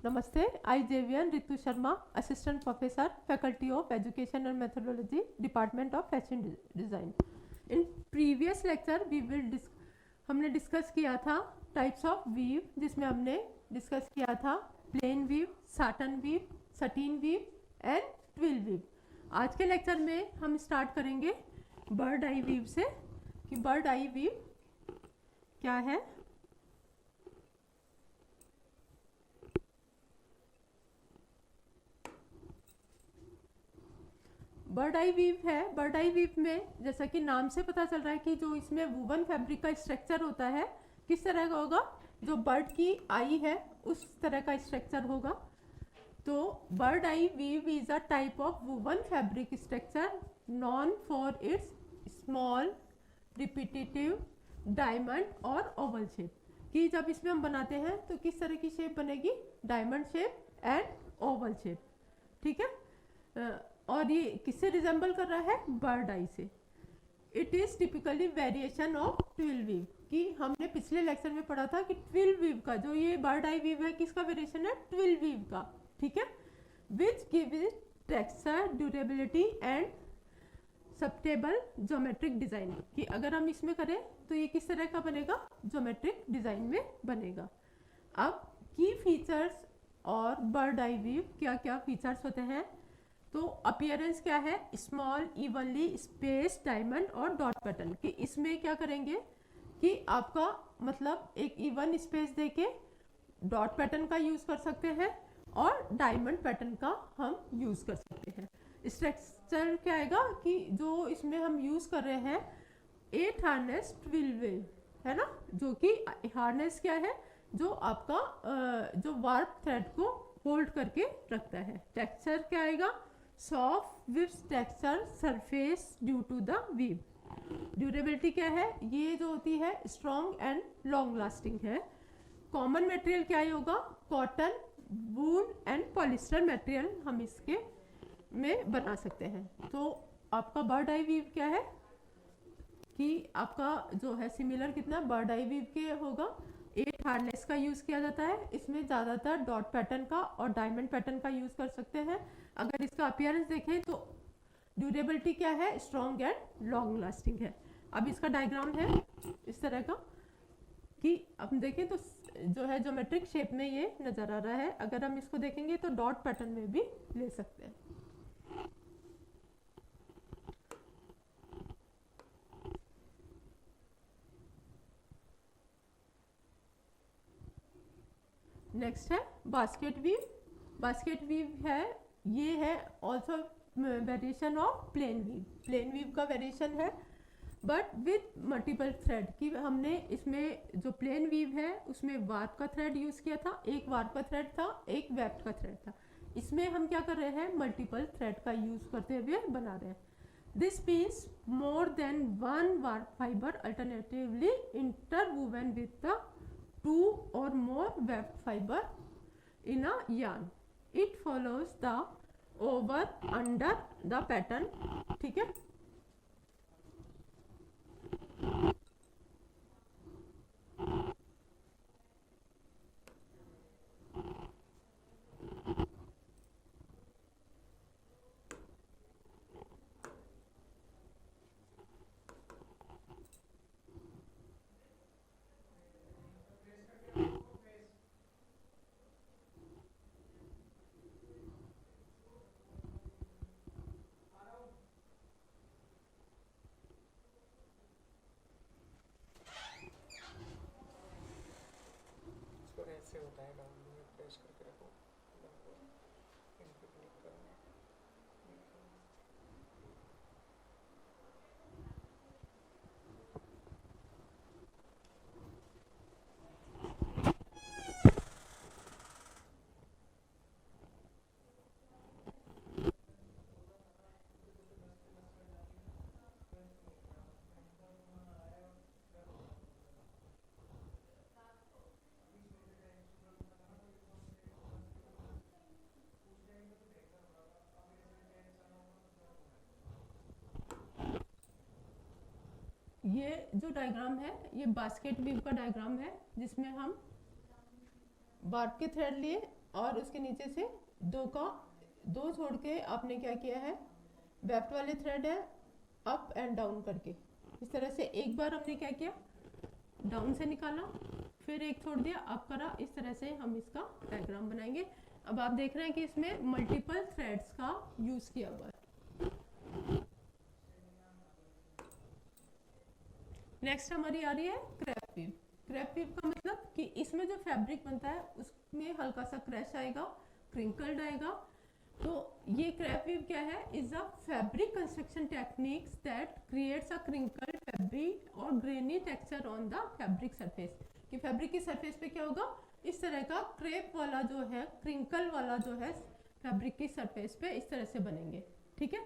Namaste, I JVN Ritu Sharma, Assistant Professor, Faculty of Education and Methodology, Department of Fashion Design. In previous lecture हमने discuss किया था types of weave, जिसमें हमने discuss किया था plain weave, satin weave, sateen weave and twill weave. आज के lecture में हम स्टार्ट करेंगे बर्ड आई वीव से कि बर्ड आई वीव क्या है. बर्ड आई वीव है. बर्ड आई वीव में जैसा कि नाम से पता चल रहा है कि जो इसमें वूवन फैब्रिक का स्ट्रक्चर होता है किस तरह का होगा, जो बर्ड की आई है उस तरह का स्ट्रक्चर होगा. तो bird eye weave is a type of woven fabric structure known for its small repetitive diamond और ओवल शेप. कि जब इसमें हम बनाते हैं तो किस तरह की शेप बनेगी, diamond shape and Oval shape. ठीक है. और ये किससे रिजेंबल कर रहा है, बर्ड आई से. It is typically variation of twill weave. कि हमने पिछले लेक्चर में पढ़ा था कि ट्विल वीव का जो ये बर्ड आई वीव है किसका वेरिएशन है, ट्विल वीव का. ठीक है. Which give texture, durability and subtle geometric design. कि अगर हम इसमें करें तो ये किस तरह का बनेगा, ज्योमेट्रिक डिजाइन में बनेगा. अब की फीचर्स और बर्ड आई वीव क्या क्या फीचर्स होते हैं. तो अपीयरेंस क्या है, स्मॉल इवनली स्पेस डायमंड और डॉट पैटर्न. कि इसमें क्या करेंगे कि आपका मतलब एक इवन स्पेस देके डॉट पैटर्न का यूज कर सकते हैं और डायमंड पैटर्न का हम यूज कर सकते हैं. स्ट्रक्चर क्या आएगा कि जो इसमें हम यूज कर रहे हैं 8 हार्नेस ट्विल वीव है ना, जो कि हार्नेस क्या है, जो आपका जो वार्प थ्रेड को होल्ड करके रखता है. टेक्सचर क्या आएगा, soft weave texture surface due to the weave. Durability क्या है, ये जो होती है स्ट्रॉन्ग एंड लॉन्ग लास्टिंग है. कॉमन मटेरियल क्या होगा, cotton, wool and polyester material हम इसके में बना सकते हैं. तो आपका बर्ड आई वीव क्या है कि आपका जो है सिमिलर कितना बर्ड आई वीव के होगा. 8 हार्नेस का यूज़ किया जाता है. इसमें ज़्यादातर डॉट पैटर्न का और डायमंड पैटर्न का यूज़ कर सकते हैं. अगर इसका अपीयरेंस देखें तो ड्यूरेबिलिटी क्या है, स्ट्रॉन्ग एंड लॉन्ग लास्टिंग है. अब इसका डायग्राम है इस तरह का कि अब देखें तो जो है ज्योमेट्रिक शेप में ये नज़र आ रहा है. अगर हम इसको देखेंगे तो डॉट पैटर्न में भी ले सकते हैं. नेक्स्ट है बास्केट वीव. बास्केट वीव है, ये है also variation of plain weave. Plain weave का वेरिएशन है बट विथ मल्टीपल थ्रेड. कि हमने इसमें जो प्लेन वीव है उसमें वार्प का थ्रेड यूज़ किया था, एक वार्प का थ्रेड था, एक वेफ्ट का थ्रेड था. इसमें हम क्या कर रहे हैं, मल्टीपल थ्रेड का यूज़ करते हुए बना रहे हैं. This means more than one warp fibre alternatively interwoven with the 2 or more weft fiber in a yarn. It follows the over under the pattern. ठीक है. होता है डाउन में प्रेस करके रखो, इन पे क्लिक करो. ये जो डायग्राम है ये बास्केट वीव का डायग्राम है, जिसमें हम वार्प के थ्रेड लिए और उसके नीचे से दो छोड़ के आपने क्या किया है, वेफ्ट वाले थ्रेड है अप एंड डाउन करके इस तरह से एक बार हमने क्या किया, डाउन से निकाला, फिर एक छोड़ दिया, अप करा, इस तरह से हम इसका डायग्राम बनाएंगे। अब आप देख रहे हैं कि इसमें मल्टीपल थ्रेड्स का यूज किया हुआ है। नेक्स्ट हमारी आ रही है क्रैप वीव। क्रैप वीव का मतलब कि इसमें जो फैब्रिक बनता है उसमें हल्का सा क्रैश आएगा, क्रिंकल्ड आएगा। तो ये क्रैप वीव क्या है, is a fabric construction techniques that creates a crinkled fabric or grainy texture on the fabric surface. कि फैब्रिक की सरफेस पे क्या होगा, इस तरह का क्रेप वाला जो है, क्रिंकल वाला जो है फैब्रिक की सरफेस पे इस तरह से बनेंगे। ठीक है,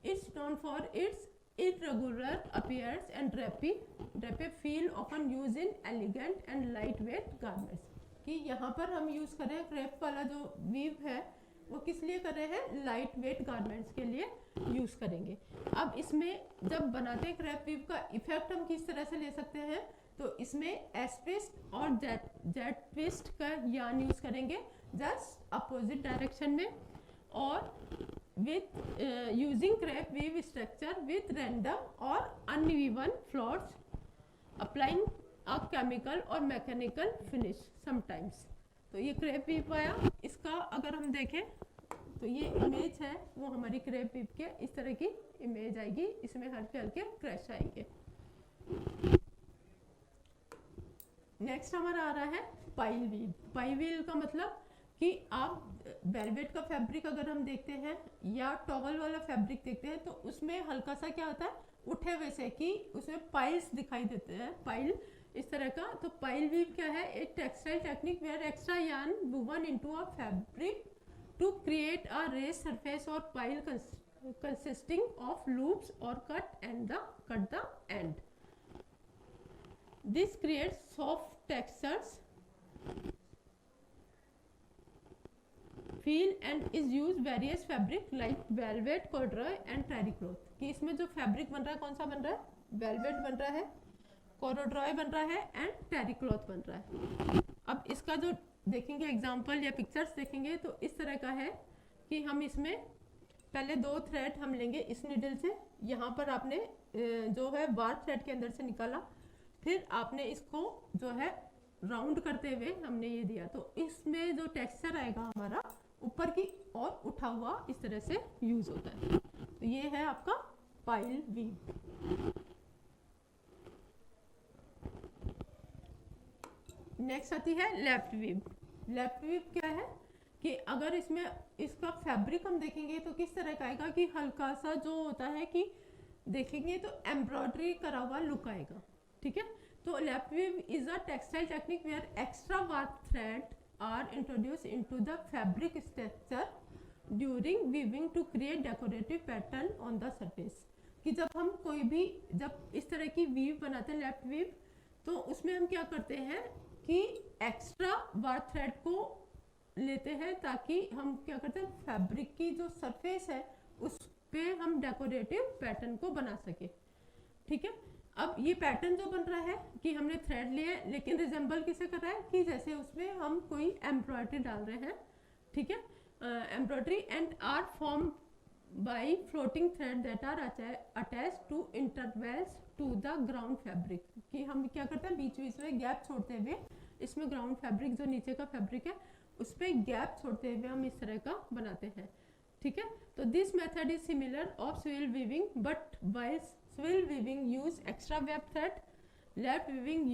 it's known for its irregular appearance and drape feel often used in elegant and lightweight garments। कि यहाँ पर हम यूज कर रहे हैं क्रेप वाला जो वीव है वो किस लिए कर रहे हैं, लाइट वेट गारमेंट्स के लिए यूज करेंगे। अब इसमें जब बनाते हैं क्रेप वीव का इफेक्ट हम किस तरह से ले सकते हैं, तो इसमें एस्ट्रिस्ट और जेट ट्विस्ट का यार्न यूज करेंगे जस्ट अपोजिट डायरेक्शन में, और with using crepe weave structure with random or uneven floats, applying a chemical or mechanical finish sometimes। तो ये क्रेप वीव आया। इसका अगर हम देखें तो ये इमेज है वो हमारी क्रेप वीव के इस तरह की इमेज आएगी, इसमें हल्के हल्के क्रैश आएंगे। नेक्स्ट हमारा आ रहा है पाइल वीव। पाइल वीव का मतलब कि आप वेलवेट का फैब्रिक अगर हम देखते हैं या टॉवल वाला फैब्रिक देखते हैं तो उसमें हल्का सा क्या होता है, उठे हुए से कि उसमें पाइल्स दिखाई देते हैं, पाइल इस तरह का। तो पाइल वीव क्या है, एक textile technique where extra yarn woven into a fabric to create a raised surface और पाइल कंसिस्टिंग ऑफ लूप्स और cut the end. This creates soft textures feel and is use various fabric like velvet, corduroy and terry cloth. कि इसमें जो fabric बन रहा है कौन सा बन रहा है, वेलवेट बन रहा है, कॉर्डुरॉय बन रहा है एंड टेरी क्लॉथ बन रहा है। अब इसका जो देखेंगे एग्जांपल या पिक्चर्स देखेंगे तो इस तरह का है कि हम इसमें पहले 2 थ्रेड हम लेंगे इस नीडल से, यहाँ पर आपने जो है बार थ्रेड के अंदर से निकाला, फिर आपने इसको जो है राउंड करते हुए हमने ये दिया, तो इसमें जो टेक्सचर आएगा हमारा ऊपर की और उठा हुआ इस तरह से यूज होता है। तो ये है आपका पाइल वीव। नेक्स्ट आती है लेफ्ट वीव। लेफ्ट वीव क्या है कि अगर इसमें इसका फैब्रिक हम देखेंगे तो किस तरह का आएगा कि हल्का सा जो होता है कि देखेंगे तो एम्ब्रॉयडरी करा हुआ लुक आएगा। ठीक है, तो left weave is a textile technique where extra work thread are introduced into the fabric structure during weaving to create decorative pattern on the surface। कि जब हम कोई भी जब इस तरह की वीव बनाते हैं लेफ्ट वीव, तो उसमें हम क्या करते हैं कि एक्स्ट्रा वर्क थ्रेड को लेते हैं ताकि हम क्या करते हैं फैब्रिक की जो सरफेस है उस पे हम डेकोरेटिव पैटर्न को बना सके। ठीक है, अब ये पैटर्न जो बन रहा है कि हमने थ्रेड लिए लेकिन रिजेंबल किसे कर रहा है कि जैसे उसमें हम कोई एम्ब्रॉयडरी डाल रहे हैं। ठीक है, embroidery and are form by floating thread that are attach to intervals to the ground fabric. कि हम क्या करते हैं बीच बीच में गैप छोड़ते हुए इसमें ग्राउंड फैब्रिक जो नीचे का फैब्रिक है उस पर गैप छोड़ते हुए हम इस तरह का बनाते हैं। ठीक है, तो this method is similar of swivel weaving but while swivel weaving use extra web thread, left weaving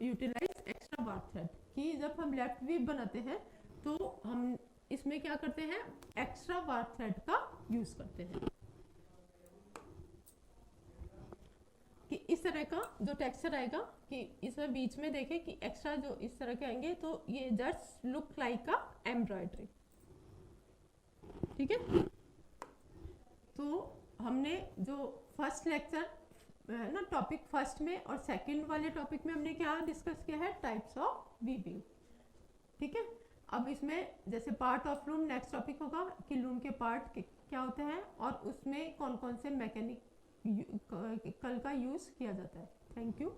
utilize extra work thread. कि जब हम लेफ्ट वीव बनाते हैं तो हम इसमें क्या करते हैं एक्स्ट्रा वर्क थ्रेड का यूज करते हैं। कि इस तरह का जो टेक्सचर आएगा कि इसमें बीच में देखें कि एक्स्ट्रा जो इस तरह के आएंगे तो ये जस्ट लुक लाइक अ एम्ब्रॉयडरी। ठीक है, तो हमने जो फर्स्ट लेक्चर है ना टॉपिक फर्स्ट में और सेकंड वाले टॉपिक में हमने क्या डिस्कस किया है, टाइप्स ऑफ वीविंग। ठीक है, अब इसमें जैसे part of loom next topic होगा कि लूम के पार्ट क्या होते हैं और उसमें कौन कौन से मैकेनिक कल का यूज़ किया जाता है। Thank you.